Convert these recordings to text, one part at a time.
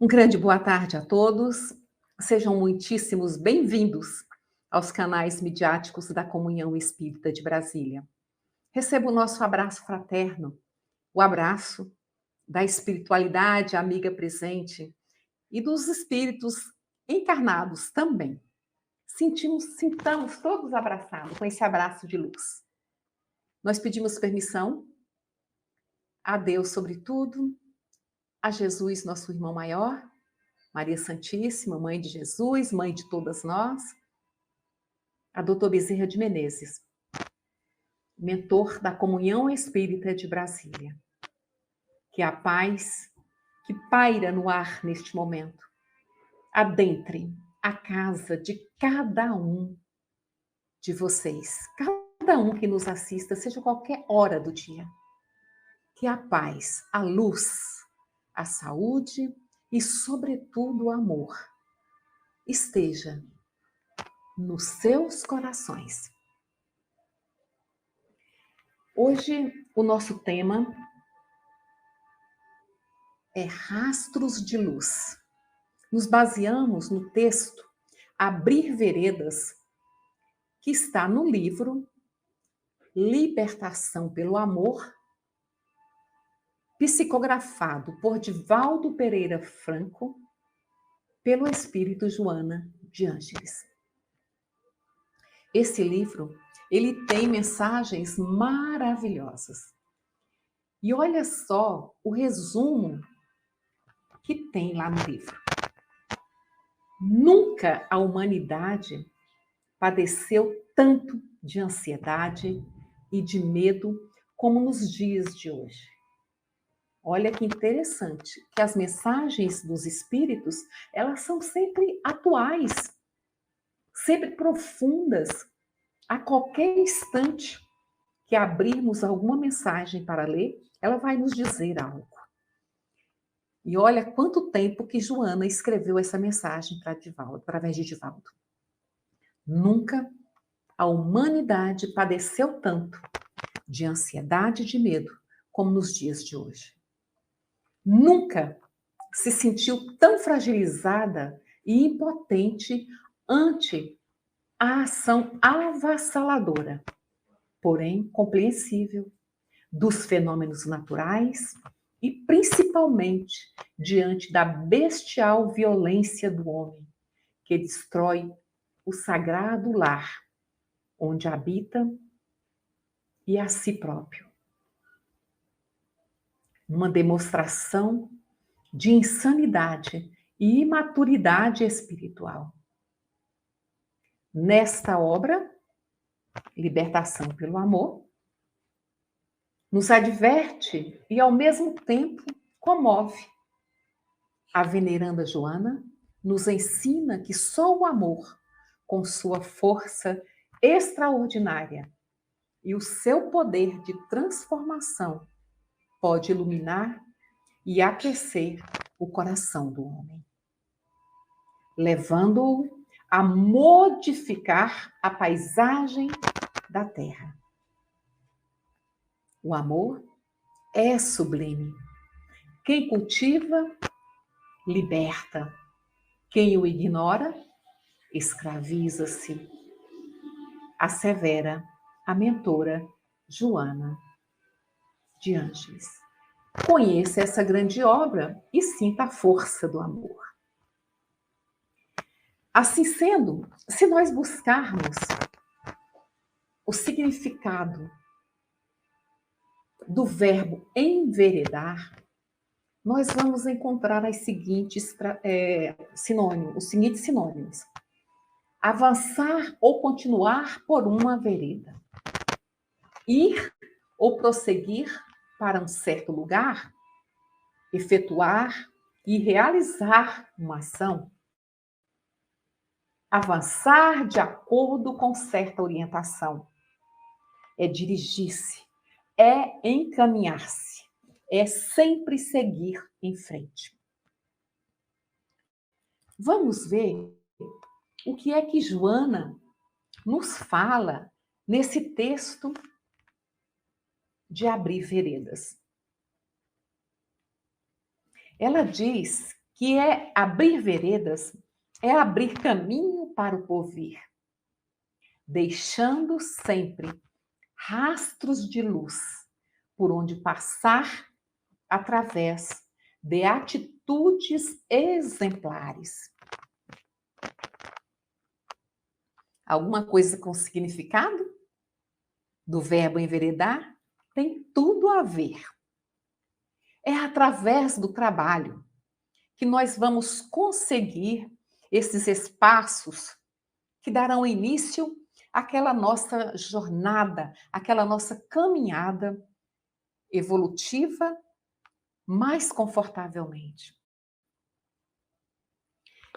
Um grande boa tarde a todos. Sejam muitíssimos bem-vindos aos canais midiáticos da Comunhão Espírita de Brasília. Receba o nosso abraço fraterno, o abraço da espiritualidade amiga presente e dos espíritos encarnados também. Sintamos todos abraçados com esse abraço de luz. Nós pedimos permissão a Deus sobre tudo, a Jesus, nosso irmão maior, Maria Santíssima, Mãe de Jesus, Mãe de todas nós, a Doutor Bezerra de Menezes, mentor da Comunhão Espírita de Brasília. Que a paz que paira no ar neste momento adentre a casa de cada um de vocês, cada um que nos assista, seja qualquer hora do dia. Que a paz, a luz, a saúde e, sobretudo, o amor esteja nos seus corações. Hoje, o nosso tema é Rastros de Luz. Nos baseamos no texto Abrir Veredas, que está no livro Libertação pelo Amor, psicografado por Divaldo Pereira Franco, pelo Espírito Joana de Ângeles. Esse livro, ele tem mensagens maravilhosas. E olha só o resumo que tem lá no livro. Nunca a humanidade padeceu tanto de ansiedade e de medo como nos dias de hoje. Olha que interessante, que as mensagens dos espíritos, elas são sempre atuais, sempre profundas. A qualquer instante que abrirmos alguma mensagem para ler, ela vai nos dizer algo. E olha quanto tempo que Joana escreveu essa mensagem para Divaldo, através de Divaldo. Nunca a humanidade padeceu tanto de ansiedade e de medo como nos dias de hoje. Nunca se sentiu tão fragilizada e impotente ante a ação avassaladora, porém compreensível, dos fenômenos naturais e principalmente diante da bestial violência do homem, que destrói o sagrado lar onde habita e a si próprio. Uma demonstração de insanidade e imaturidade espiritual. Nesta obra, Libertação pelo Amor, nos adverte e, ao mesmo tempo, comove. A veneranda Joana nos ensina que só o amor, com sua força extraordinária e o seu poder de transformação, pode iluminar e aquecer o coração do homem, levando-o a modificar a paisagem da terra. O amor é sublime. Quem cultiva, liberta. Quem o ignora, escraviza-se. Assevera a mentora Joana de Ângeles. Conheça essa grande obra e sinta a força do amor. Assim sendo, se nós buscarmos o significado do verbo enveredar, nós vamos encontrar os seguintes sinônimos. Avançar ou continuar por uma vereda. Ir ou prosseguir para um certo lugar. Efetuar e realizar uma ação. Avançar de acordo com certa orientação. É dirigir-se, é encaminhar-se, é sempre seguir em frente. Vamos ver o que é que Joana nos fala nesse texto de Abrir Veredas. Ela diz que é abrir veredas, é abrir caminho para o porvir, deixando sempre rastros de luz por onde passar através de atitudes exemplares. Alguma coisa com significado do verbo enveredar? Tem tudo a ver. É através do trabalho que nós vamos conseguir esses espaços que darão início àquela nossa jornada, àquela nossa caminhada evolutiva mais confortavelmente.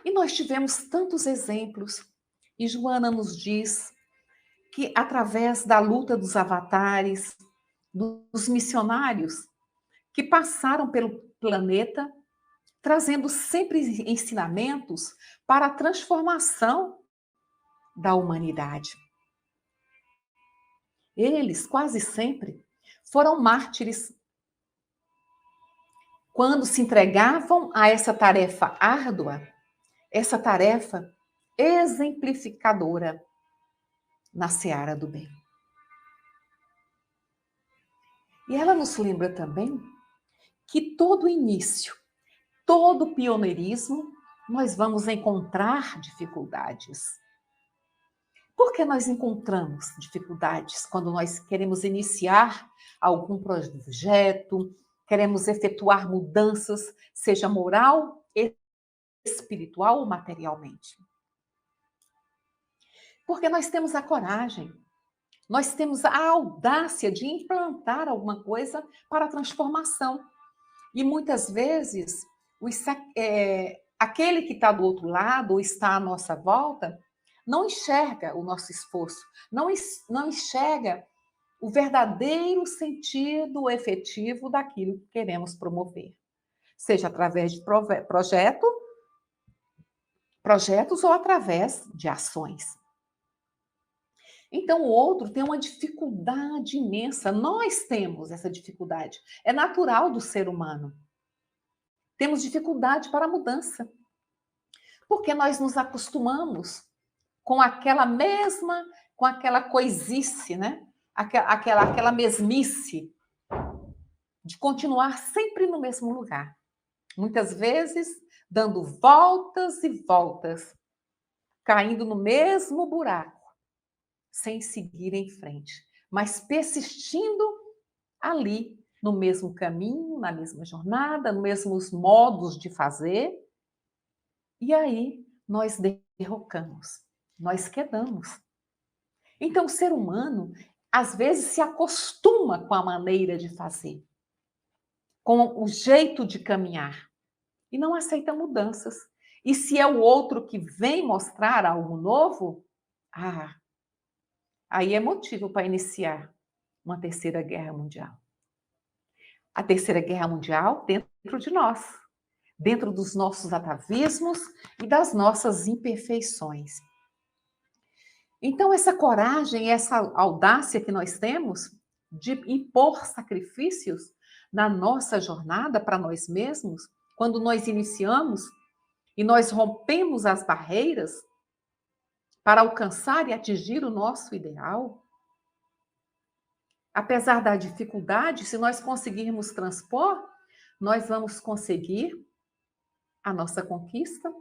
E nós tivemos tantos exemplos, e Joana nos diz que através da luta dos avatares, dos missionários que passaram pelo planeta, trazendo sempre ensinamentos para a transformação da humanidade. Eles, quase sempre, foram mártires. Quando se entregavam a essa tarefa árdua, essa tarefa exemplificadora na seara do bem. E ela nos lembra também que todo início, todo pioneirismo, nós vamos encontrar dificuldades. Por que nós encontramos dificuldades quando nós queremos iniciar algum projeto, queremos efetuar mudanças, seja moral, espiritual ou materialmente? Porque nós temos a coragem, nós temos a audácia de implantar alguma coisa para a transformação. E muitas vezes, aquele que está do outro lado ou está à nossa volta, não enxerga o nosso esforço, não enxerga o verdadeiro sentido efetivo daquilo que queremos promover. Seja através de projetos ou através de ações. Então, o outro tem uma dificuldade imensa. Nós temos essa dificuldade. É natural do ser humano. Temos dificuldade para a mudança. Porque nós nos acostumamos com aquela coisice, né? Aquela mesmice de continuar sempre no mesmo lugar. Muitas vezes, dando voltas e voltas, caindo no mesmo buraco, sem seguir em frente, mas persistindo ali, no mesmo caminho, na mesma jornada, nos mesmos modos de fazer. E aí nós derrocamos, nós quedamos. Então, o ser humano, às vezes, se acostuma com a maneira de fazer, com o jeito de caminhar, e não aceita mudanças. E se é o outro que vem mostrar algo novo, aí é motivo para iniciar uma terceira guerra mundial. A terceira guerra mundial dentro de nós, dentro dos nossos atavismos e das nossas imperfeições. Então, essa coragem, essa audácia que nós temos de impor sacrifícios na nossa jornada para nós mesmos, quando nós iniciamos e nós rompemos as barreiras para alcançar e atingir o nosso ideal, apesar da dificuldade, se nós conseguirmos transpor, nós vamos conseguir a nossa conquista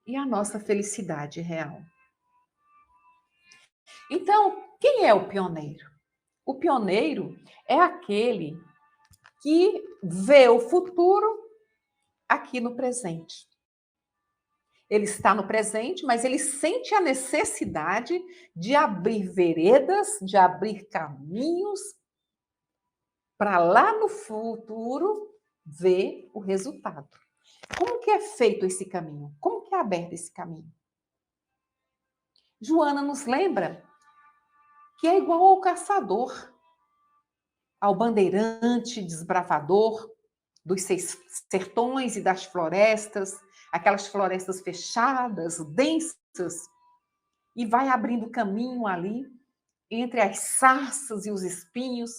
e a nossa felicidade real. Então, quem é o pioneiro? O pioneiro é aquele que vê o futuro aqui no presente. Ele está no presente, mas ele sente a necessidade de abrir veredas, de abrir caminhos para lá no futuro ver o resultado. Como que é feito esse caminho? Como que é aberto esse caminho? Joana nos lembra que é igual ao caçador, ao bandeirante desbravador dos sertões e das florestas, aquelas florestas fechadas, densas, e vai abrindo caminho ali entre as sarças e os espinhos,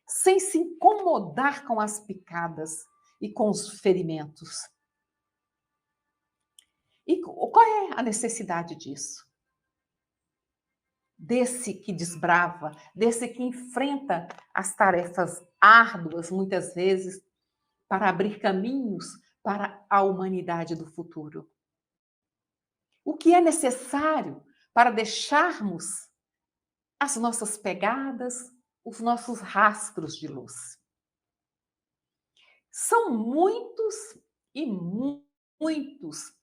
sem se incomodar com as picadas e com os ferimentos. E qual é a necessidade disso? Desse que desbrava, desse que enfrenta as tarefas árduas, muitas vezes, para abrir caminhos para a humanidade do futuro. O que é necessário para deixarmos as nossas pegadas, os nossos rastros de luz? São muitos e muitos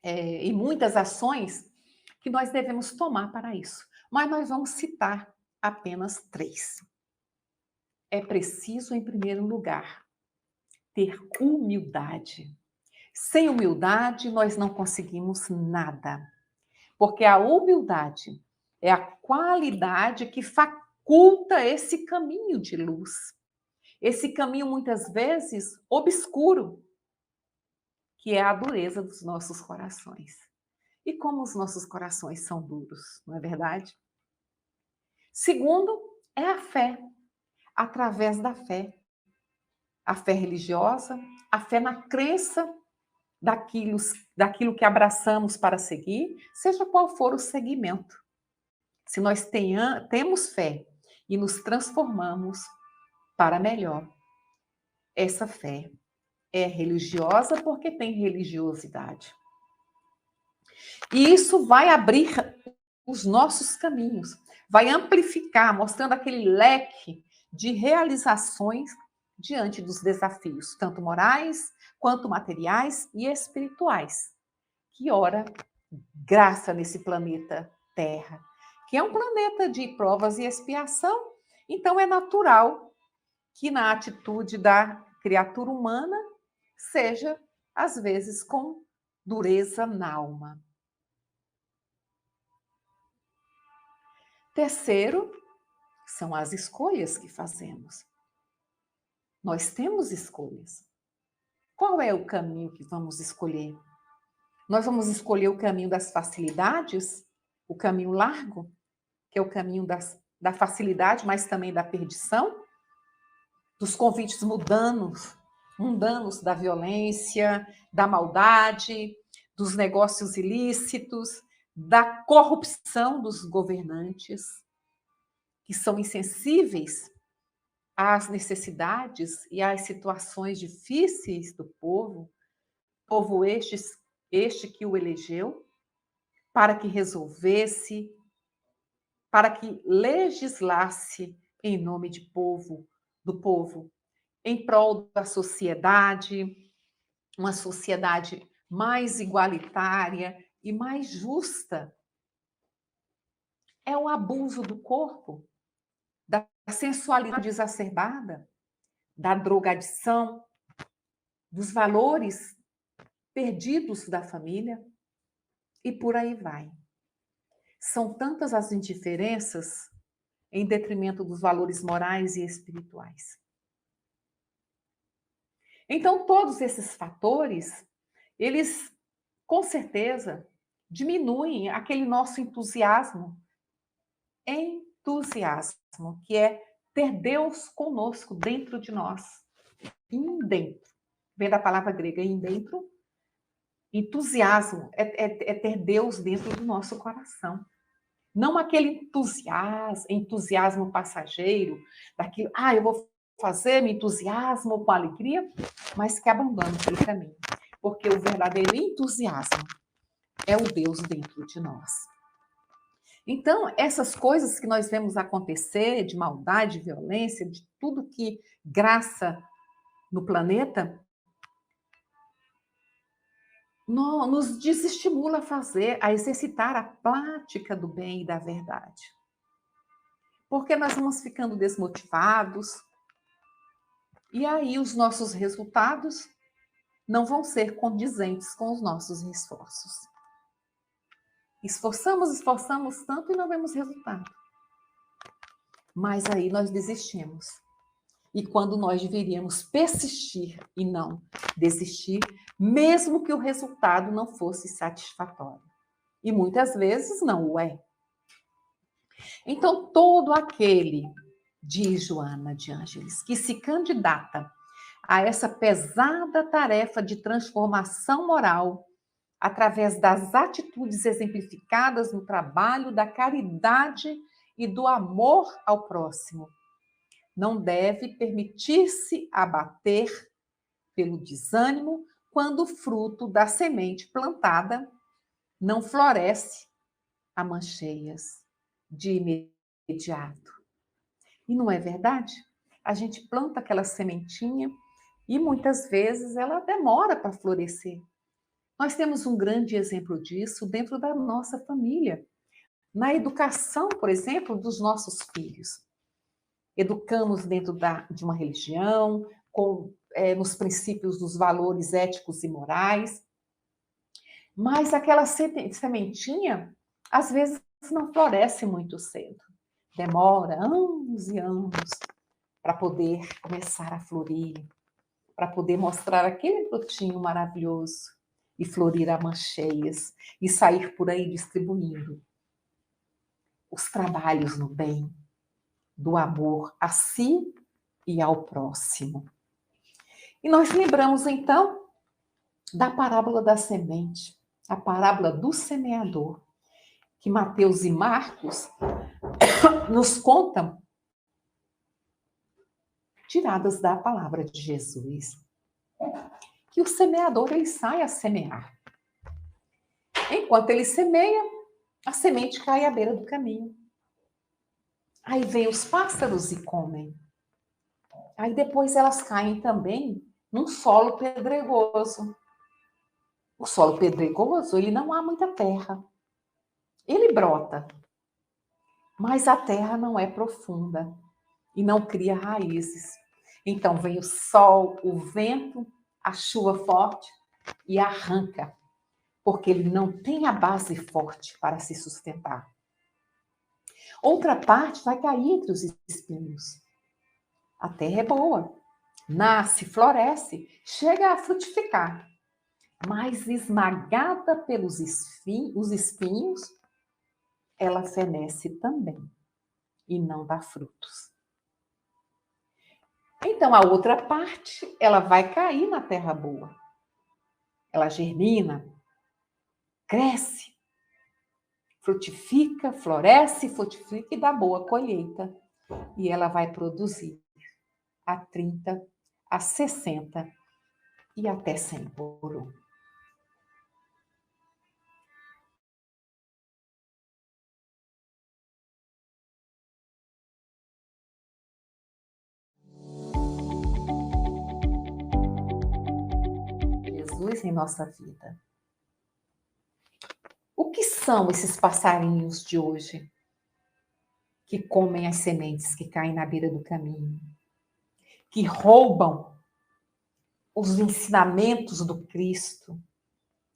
e muitas ações que nós devemos tomar para isso, mas nós vamos citar apenas 3. É preciso, em primeiro lugar, ter humildade. Sem humildade, nós não conseguimos nada, porque a humildade é a qualidade que faculta esse caminho de luz, esse caminho muitas vezes obscuro, que é a dureza dos nossos corações. E como os nossos corações são duros, não é verdade? Segundo, é a fé, através da fé. A fé religiosa, a fé na crença daquilo que abraçamos para seguir, seja qual for o segmento. Se nós temos fé e nos transformamos para melhor, essa fé é religiosa porque tem religiosidade. E isso vai abrir os nossos caminhos, vai amplificar, mostrando aquele leque de realizações diante dos desafios, tanto morais, quanto materiais e espirituais, que ora graça nesse planeta Terra, que é um planeta de provas e expiação, então é natural que na atitude da criatura humana seja, às vezes, com dureza na alma. Terceiro, são as escolhas que fazemos. Nós temos escolhas. Qual é o caminho que vamos escolher? Nós vamos escolher o caminho das facilidades, o caminho largo, que é o caminho da facilidade, mas também da perdição, dos convites mundanos da violência, da maldade, dos negócios ilícitos, da corrupção dos governantes, que são insensíveis às necessidades e às situações difíceis do povo este que o elegeu, para que resolvesse, para que legislasse em nome do povo, em prol da sociedade, uma sociedade mais igualitária e mais justa. É o abuso do corpo, da sensualidade exacerbada, da drogadição, dos valores perdidos da família, e por aí vai. São tantas as indiferenças em detrimento dos valores morais e espirituais. Então, todos esses fatores, eles, com certeza, diminuem aquele nosso entusiasmo, que é ter Deus conosco, dentro de nós, in dentro. Vem da palavra grega in dentro. Entusiasmo é ter Deus dentro do nosso coração. Não aquele entusiasmo passageiro, daquilo, eu vou fazer, me entusiasmo com alegria, mas que abandono pelo caminho. Porque o verdadeiro entusiasmo é o Deus dentro de nós. Então, essas coisas que nós vemos acontecer, de maldade, de violência, de tudo que graça no planeta, nos desestimula a exercitar a prática do bem e da verdade. Porque nós vamos ficando desmotivados, e aí os nossos resultados não vão ser condizentes com os nossos esforços. Esforçamos tanto e não vemos resultado. Mas aí nós desistimos. E quando nós deveríamos persistir e não desistir, mesmo que o resultado não fosse satisfatório. E muitas vezes não o é. Então, todo aquele, diz Joana de Ângeles, que se candidata a essa pesada tarefa de transformação moral através das atitudes exemplificadas no trabalho, da caridade e do amor ao próximo. Não deve permitir-se abater pelo desânimo quando o fruto da semente plantada não floresce a mancheias de imediato. E não é verdade? A gente planta aquela sementinha e muitas vezes ela demora para florescer. Nós temos um grande exemplo disso dentro da nossa família, na educação, por exemplo, dos nossos filhos. Educamos dentro de uma religião, nos princípios dos valores éticos e morais, mas aquela sementinha, às vezes, não floresce muito cedo. Demora anos e anos para poder começar a florir, para poder mostrar aquele brotinho maravilhoso e florir a mancheias e sair por aí distribuindo os trabalhos no bem, do amor a si e ao próximo. E nós lembramos, então, da parábola da semente, a parábola do semeador, que Mateus e Marcos nos contam, tiradas da palavra de Jesus, que o semeador ele sai a semear. Enquanto ele semeia, a semente cai à beira do caminho. Aí vem os pássaros e comem. Aí depois elas caem também num solo pedregoso. O solo pedregoso, ele não há muita terra. Ele brota, mas a terra não é profunda e não cria raízes. Então vem o sol, o vento, a chuva forte e arranca, porque ele não tem a base forte para se sustentar. Outra parte vai cair entre os espinhos. A terra é boa, nasce, floresce, chega a frutificar, mas esmagada pelos os espinhos, ela fenece também e não dá frutos. Então, a outra parte, ela vai cair na terra boa. Ela germina, cresce, frutifica, floresce, frutifica e dá boa colheita. E ela vai produzir a 30, a 60 e até 100 por um. Jesus em nossa vida. O que são esses passarinhos de hoje que comem as sementes que caem na beira do caminho, que roubam os ensinamentos do Cristo,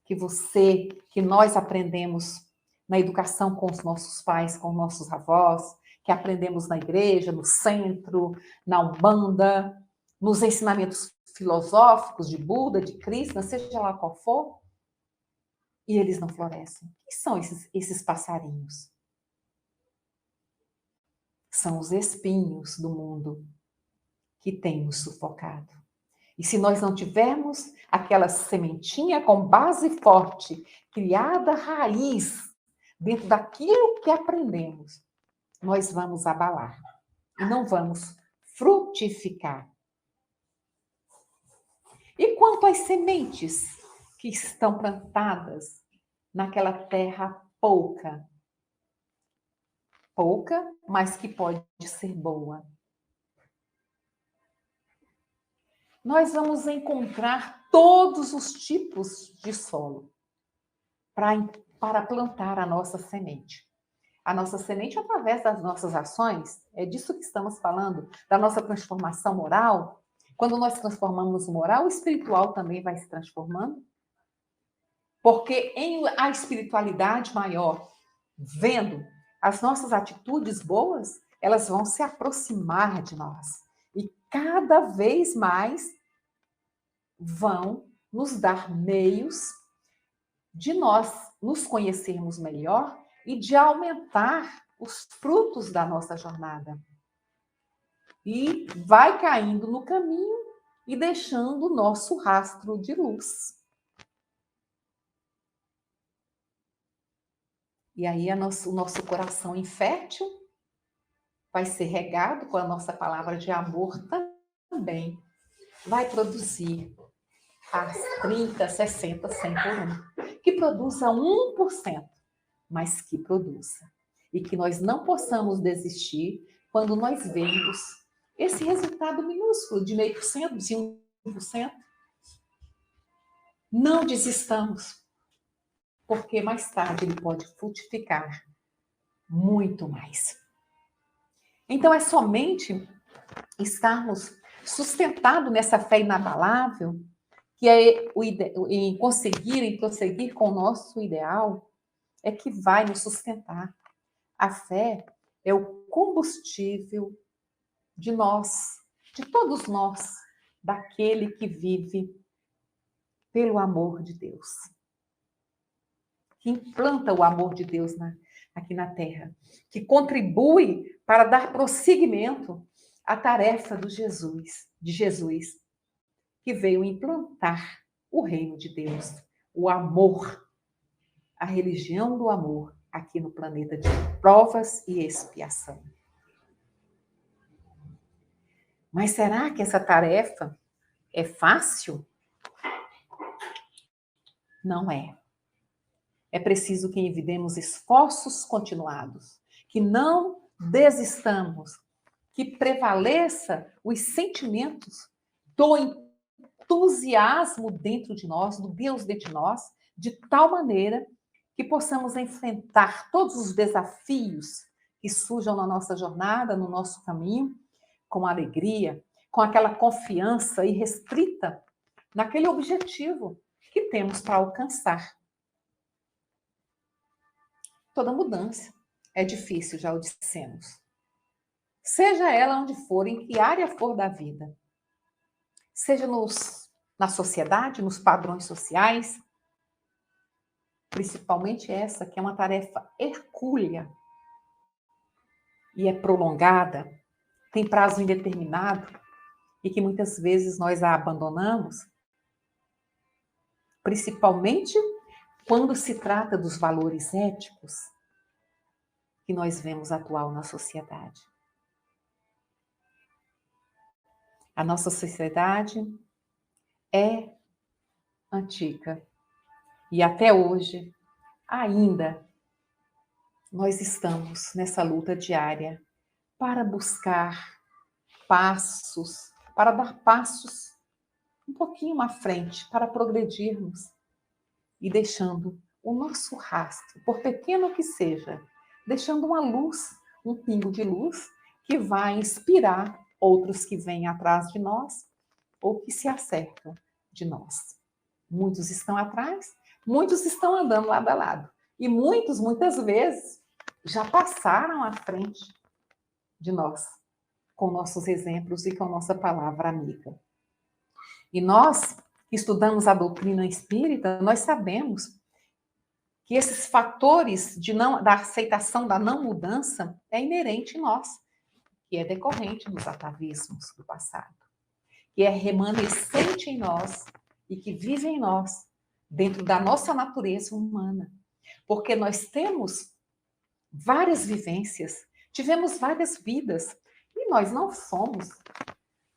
que nós aprendemos na educação com os nossos pais, com os nossos avós, que aprendemos na igreja, no centro, na Umbanda, nos ensinamentos filosóficos de Buda, de Krishna, seja lá qual for, e eles não florescem. O que são esses passarinhos? São os espinhos do mundo que têm nos sufocado. E se nós não tivermos aquela sementinha com base forte, criada raiz, dentro daquilo que aprendemos, nós vamos abalar e não vamos frutificar. E quanto às sementes que estão plantadas naquela terra pouca, mas que pode ser boa, nós vamos encontrar todos os tipos de solo para plantar a nossa semente. A nossa semente, através das nossas ações, é disso que estamos falando, da nossa transformação moral. Quando nós transformamos o moral, o espiritual também vai se transformando. Porque em a espiritualidade maior, vendo as nossas atitudes boas, elas vão se aproximar de nós. E cada vez mais vão nos dar meios de nós nos conhecermos melhor e de aumentar os frutos da nossa jornada. E vai caindo no caminho e deixando o nosso rastro de luz. E aí o nosso coração infértil vai ser regado com a nossa palavra de amor também. Vai produzir as 30, 60, 100 por um. Que produza 1%, mas que produza. E que nós não possamos desistir quando nós vemos esse resultado minúsculo de 0,5%, de 1%. Não desistamos, porque mais tarde ele pode frutificar muito mais. Então, é somente estarmos sustentados nessa fé inabalável, que é em conseguir, em prosseguir com o nosso ideal, é que vai nos sustentar. A fé é o combustível de nós, de todos nós, daquele que vive pelo amor de Deus, que implanta o amor de Deus aqui na Terra, que contribui para dar prosseguimento à tarefa de Jesus, que veio implantar o reino de Deus, o amor, a religião do amor, aqui no planeta de provas e expiação. Mas será que essa tarefa é fácil? Não é. É preciso que envidemos esforços continuados, que não desistamos, que prevaleça os sentimentos do entusiasmo dentro de nós, do Deus dentro de nós, de tal maneira que possamos enfrentar todos os desafios que surjam na nossa jornada, no nosso caminho, com alegria, com aquela confiança irrestrita naquele objetivo que temos para alcançar. Toda mudança é difícil, já o dissemos. Seja ela onde for, em que área for da vida. Seja na sociedade, nos padrões sociais, principalmente essa, que é uma tarefa hercúlea e é prolongada, tem prazo indeterminado e que muitas vezes nós a abandonamos, principalmente quando se trata dos valores éticos que nós vemos atual na sociedade. A nossa sociedade é antiga e até hoje ainda nós estamos nessa luta diária para buscar passos, para dar passos um pouquinho à frente, para progredirmos e deixando o nosso rastro, por pequeno que seja, deixando uma luz, um pingo de luz que vai inspirar outros que vêm atrás de nós ou que se acercam de nós. Muitos estão atrás, muitos estão andando lado a lado. E muitos, muitas vezes, já passaram à frente de nós, com nossos exemplos e com nossa palavra amiga. E nós, que estudamos a doutrina espírita, nós sabemos que esses fatores da aceitação da não mudança é inerente em nós, que é decorrente dos atavismos do passado, que é remanescente em nós e que vive em nós, dentro da nossa natureza humana. Porque nós temos várias vivências, tivemos várias vidas, e nós não somos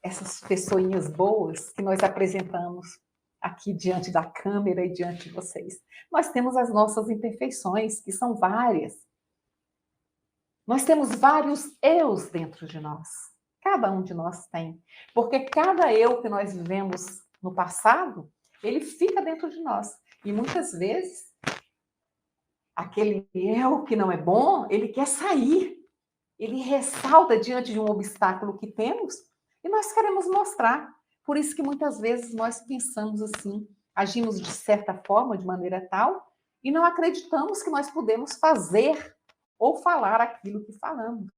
essas pessoinhas boas que nós apresentamos aqui diante da câmera e diante de vocês. Nós temos as nossas imperfeições, que são várias. Nós temos vários eus dentro de nós. Cada um de nós tem. Porque cada eu que nós vivemos no passado, ele fica dentro de nós. E muitas vezes, aquele eu que não é bom, ele quer sair. Ele ressalta diante de um obstáculo que temos e nós queremos mostrar. Por isso que muitas vezes nós pensamos assim, agimos de certa forma, de maneira tal, e não acreditamos que nós podemos fazer ou falar aquilo que falamos.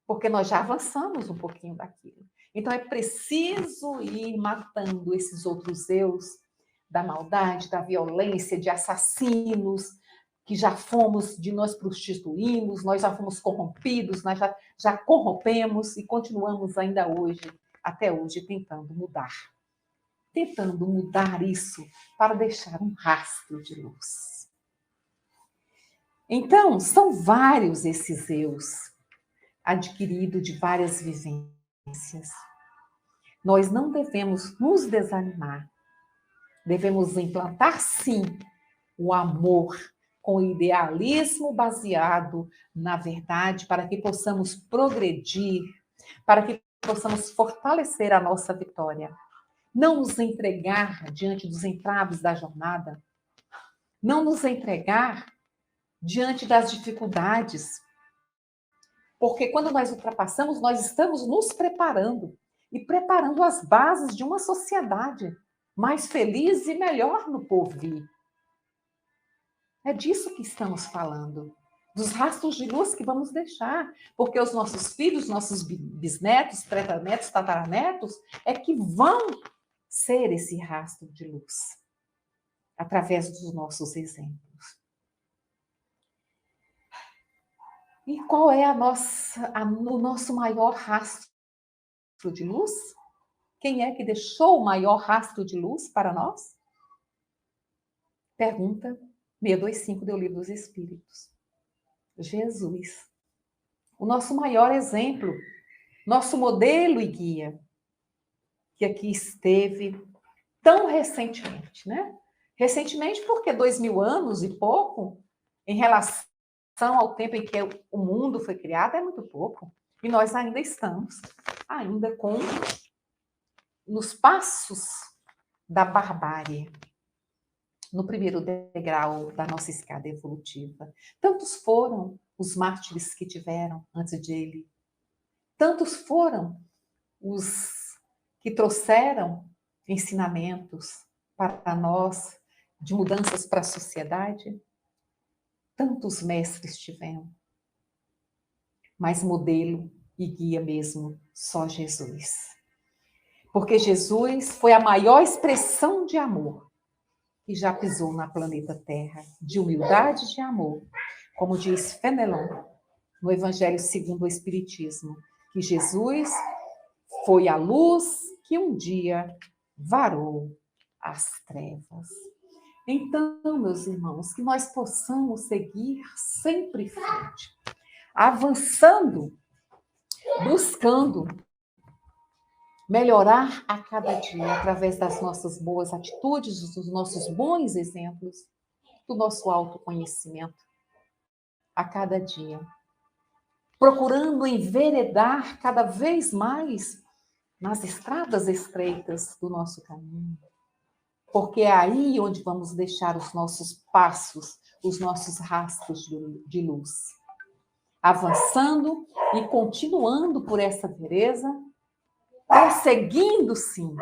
Porque nós já avançamos um pouquinho daquilo. Então é preciso ir matando esses outros eus da maldade, da violência, de assassinos, que já fomos, de nós prostituímos, nós já fomos corrompidos, nós já corrompemos e continuamos ainda hoje, até hoje, tentando mudar isso para deixar um rastro de luz. Então, são vários esses eus, adquiridos de várias vivências. Nós não devemos nos desanimar. Devemos implantar, sim, o amor com idealismo baseado na verdade, para que possamos progredir, para que possamos fortalecer a nossa vitória. Não nos entregar diante dos entraves da jornada, não nos entregar diante das dificuldades, porque quando nós ultrapassamos, nós estamos nos preparando e preparando as bases de uma sociedade mais feliz e melhor no porvir. É disso que estamos falando, dos rastros de luz que vamos deixar, porque os nossos filhos, nossos bisnetos, netos, tataranetos, é que vão ser esse rastro de luz, através dos nossos exemplos. E qual é o nosso maior rastro de luz? Quem é que deixou o maior rastro de luz para nós? Pergunta 625 do Livro dos Espíritos. Jesus. O nosso maior exemplo, nosso modelo e guia, que aqui esteve tão recentemente, né? Recentemente porque 2000 anos e pouco, em relação ao tempo em que o mundo foi criado, é muito pouco. E nós ainda estamos, ainda nos passos da barbárie, no primeiro degrau da nossa escada evolutiva. Tantos foram os mártires que tiveram antes dele. Tantos foram os que trouxeram ensinamentos para nós, de mudanças para a sociedade. Tantos mestres tiveram. Mas modelo e guia mesmo, só Jesus. Porque Jesus foi a maior expressão de amor que já pisou na planeta Terra, de humildade e de amor. Como diz Fenelon, no Evangelho segundo o Espiritismo, que Jesus foi a luz que um dia varou as trevas. Então, meus irmãos, que nós possamos seguir sempre em frente, avançando, buscando melhorar a cada dia, através das nossas boas atitudes, dos nossos bons exemplos, do nosso autoconhecimento, a cada dia. Procurando enveredar cada vez mais nas estradas estreitas do nosso caminho. Porque é aí onde vamos deixar os nossos passos, os nossos rastros de luz. Avançando e continuando por essa vereda, perseguindo, sim,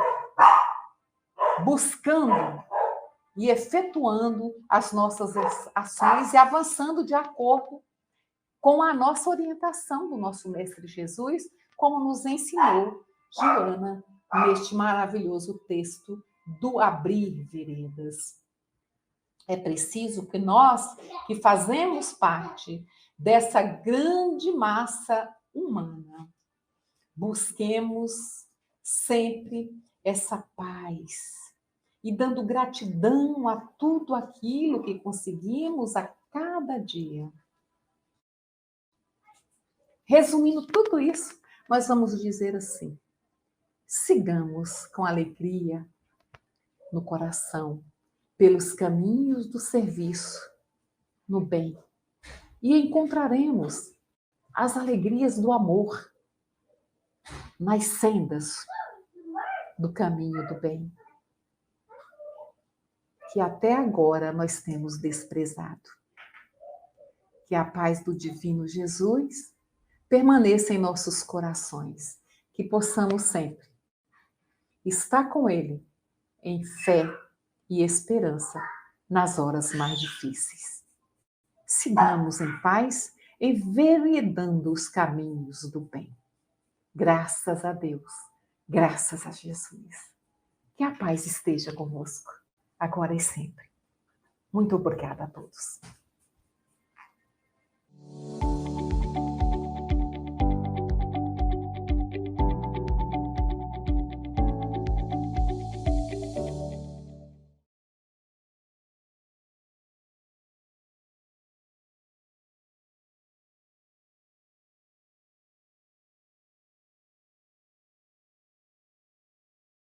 buscando e efetuando as nossas ações e avançando de acordo com a nossa orientação do nosso Mestre Jesus, como nos ensinou Joana neste maravilhoso texto do Abrir Veredas. É preciso que nós, que fazemos parte dessa grande massa humana, busquemos sempre essa paz e dando gratidão a tudo aquilo que conseguimos a cada dia. Resumindo tudo isso, nós vamos dizer assim: sigamos com alegria no coração, pelos caminhos do serviço, no bem, e encontraremos as alegrias do amor nas sendas do caminho do bem, que até agora nós temos desprezado. Que a paz do Divino Jesus permaneça em nossos corações, que possamos sempre estar com Ele em fé e esperança nas horas mais difíceis. Sigamos em paz, enveredando os caminhos do bem. Graças a Deus, graças a Jesus. Que a paz esteja convosco, agora e sempre. Muito obrigada a todos.